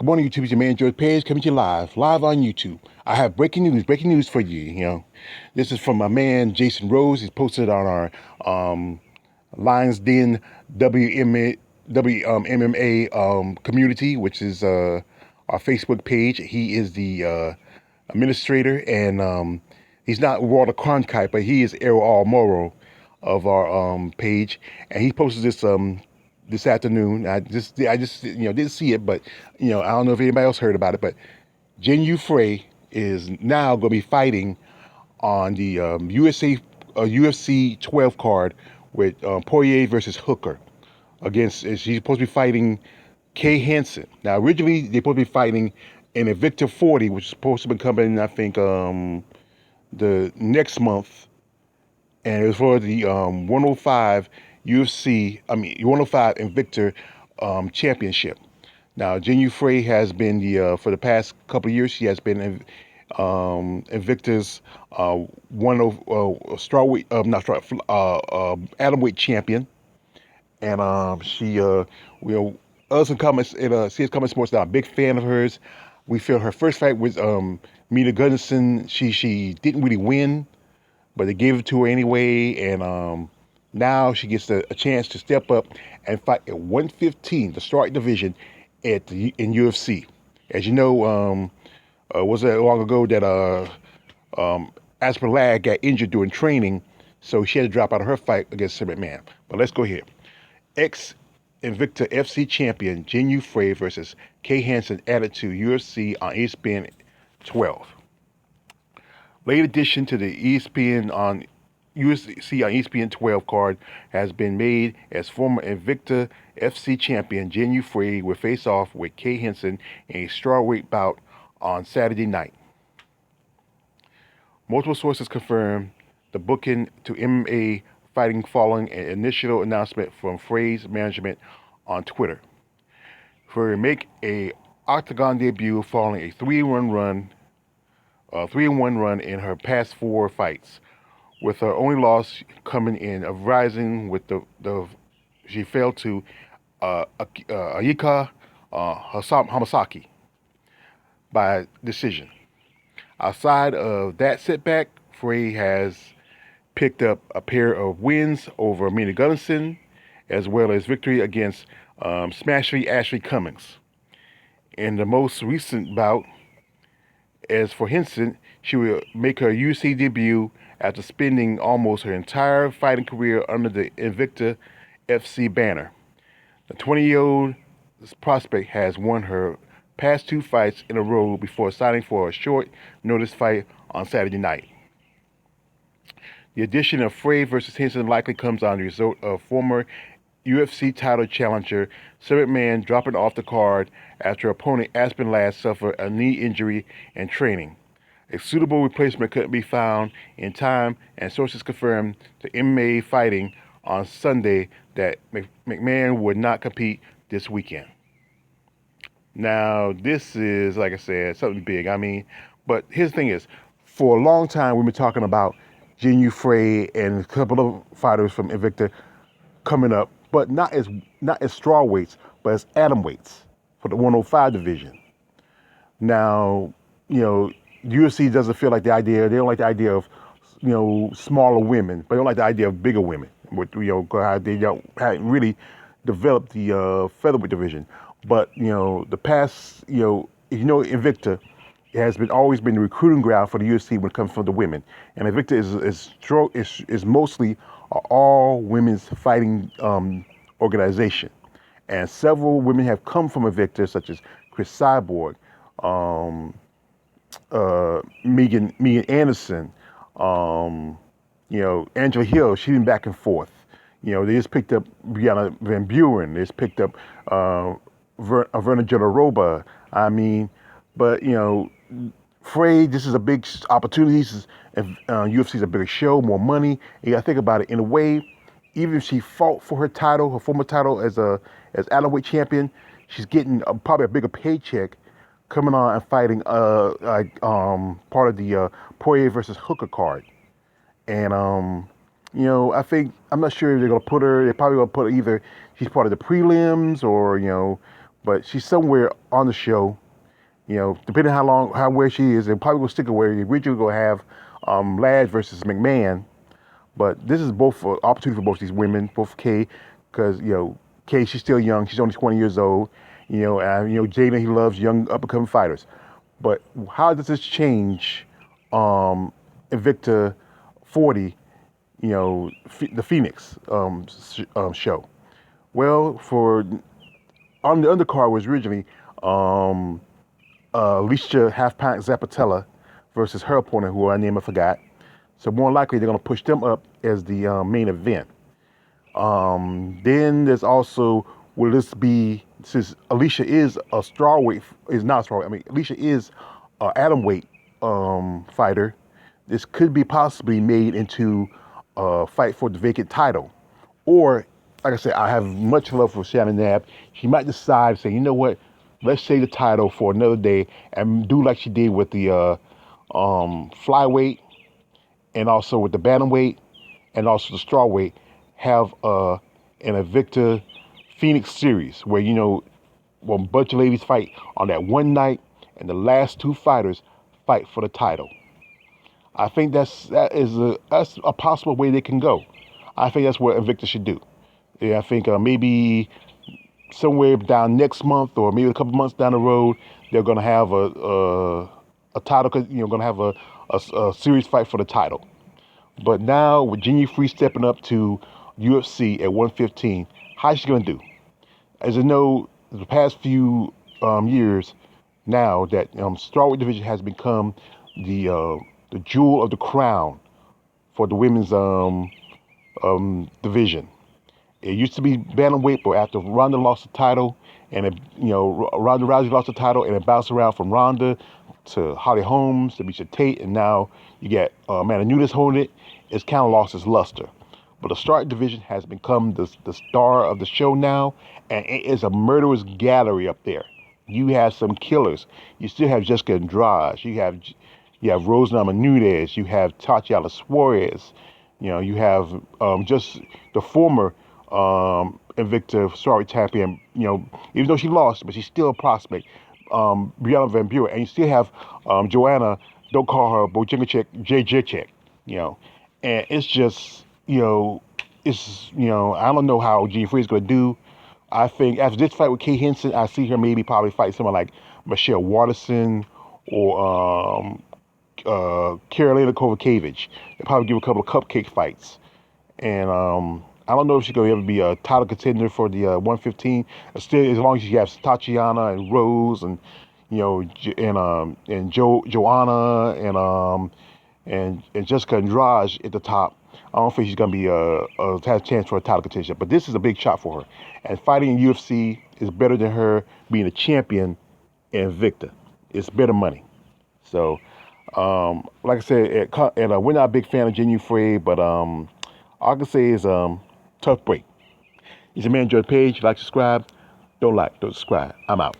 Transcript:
Good morning, YouTube. It's your man, George Page, coming to you live on YouTube. I have breaking news for you. This is from my man, Jason Rose. He's posted on our Lions Den MMA community, which is our Facebook page. He is the administrator, and he's not Walter Cronkite, but he is Errol Almoro of our page, and he posted this afternoon. I just didn't see it, but I don't know if anybody else heard about it. But Jihn Yu Frey is now going to be fighting on the UFC 12 card with Poirier versus Hooker. She's supposed to be fighting Kay Hansen. Now, originally they're supposed to be fighting in a Victor 40, which is supposed to be coming, I think, the next month, and it was for the 105 UFC, 105 Invicta championship. Now, Jihn Yu Frey has been for the past couple of years, she has been Invicta's atomweight champion, and us in comments in CS Comment Sports, now, I'm a big fan of hers. We feel her first fight with Mina Gunnison, she didn't really win, but they gave it to her anyway, and now she gets a chance to step up and fight at 115, the start division, in UFC. As you know, was that long ago that Asper Ladd got injured during training, so she had to drop out of her fight against Sid McMahon. But let's go here. Ex-Invicta FC champion Jihn Yu Frey versus Kay Hansen added to UFC on ESPN 12. Late addition to the ESPN on UFC on ESPN 12 card has been made as former Invicta FC champion Jihn Yu Frey will face off with Kay Hansen in a strawweight bout on Saturday night. Multiple sources confirm the booking to MMA fighting following an initial announcement from Frey's management on Twitter. Frey will make a octagon debut following a 3-1 run in her past 4 fights, with her only loss coming in of rising with she fell to Ayaka Hamasaki by decision. Outside of that setback, Frey has picked up a pair of wins over Mina Gunnison, as well as victory against Smashy Ashley Cummings. In the most recent bout, as for Hansen, she will make her UFC debut after spending almost her entire fighting career under the Invicta FC banner. The 20-year-old prospect has won her past 2 fights in a row before signing for a short notice fight on Saturday night. The addition of Frey versus Hansen likely comes on the result of former UFC title challenger Sid McMahon dropping off the card after opponent Asper Ladd suffered a knee injury in training. A suitable replacement couldn't be found in time, and sources confirmed to MMA Fighting on Sunday that McMahon would not compete this weekend. Now, this is, like I said, something big. But here's the thing is, for a long time, we've been talking about Jihn Yu Frey and a couple of fighters from Invicta coming up, but not as straw weights, but as atom weights for the 105 division. Now, UFC doesn't feel like they don't like the idea of, smaller women, but they don't like the idea of bigger women. How they haven't really developed the featherweight division. But, the past, Invicta has always been the recruiting ground for the UFC when it comes from the women. And Invicta is mostly an all women's fighting organization. And several women have come from Invicta, such as Chris Cyborg, Megan Anderson, Angela Hill. She's been back and forth. They just picked up Brianna Van Buren. They just picked up Verna Jodorova. But Frey, this is a big opportunity. UFC is a bigger show, more money. You got to think about it in a way. Even if she fought for her title, her former title as atomweight champion, she's getting probably a bigger paycheck coming on and fighting part of the Poirier versus Hooker card. And I think, I'm not sure if they're gonna put her. They're probably gonna put her either she's part of the prelims or but she's somewhere on the show. Depending where she is, and probably will stick where you originally gonna have Ladd versus McMahon. But this is both for opportunity for both these women, both Kay, because Kay, she's still young. She's only 20 years old. Jaden, he loves young up and coming fighters. But how does this change Invicta 40? The Phoenix show. Well, on the undercard was originally Alicia Half-Pint Zapatella versus her opponent, who I name I forgot. So more likely they're going to push them up as the main event. Then there's also, will this be, since Alicia is a strawweight, is not strawweight, I mean, Alicia is an atomweight fighter, this could be possibly made into a fight for the vacant title. Or, like I said, I have much love for Shannon Knapp. She might decide, say, you know what, let's save the title for another day and do like she did with the flyweight and also with the bantamweight and also the strawweight, have an Invicta Phoenix series where, a bunch of ladies fight on that one night and the last two fighters fight for the title. I think that's a possible way they can go. I think that's what Invicta should do. Yeah, I think maybe somewhere down next month or maybe a couple months down the road, they're going to have a title, going to have a series fight for the title. But now with Jihn Yu Frey stepping up to UFC at 115, how's she going to do? As you know, the past few years now that strawweight division has become the jewel of the crown for the women's division. It used to be bantamweight, but after Ronda lost the title, and Ronda Rousey lost the title, and it bounced around from Ronda to Holly Holmes to Misha Tate, and now you get Amanda Nunes holding it. It's kind of lost its luster. But the strawweight division has become the star of the show now, and it is a murderous gallery up there. You have some killers. You still have Jessica Andrade. You have Rose Namajunas. You have Tatiana Suarez. You have just the former Invicta strawweight champion. Even though she lost, but she's still a prospect. Brianna Van Buren, and you still have Joanna. Don't call her Bojangachek, JJchek. And it's just it's I don't know how Jihn Frey is going to do. I think after this fight with Kay Hansen, I see her maybe probably fight someone like Michelle Waterson or Karolina Kowalkiewicz. They'll probably give a couple of cupcake fights. And I don't know if she's going to ever be a title contender for the 115. Still, as long as she has Tatiana and Rose and Joanna and Jessica Andrade at the top, I don't think she's going to be has a chance for a title contention. But this is a big shot for her. And fighting in UFC is better than her being a champion in Invicta. It's better money. So, like I said, we're not a big fan of Jihn Yu Frey, but all I can say is tough break. It's your man, George Page. Like, subscribe. Don't subscribe. I'm out.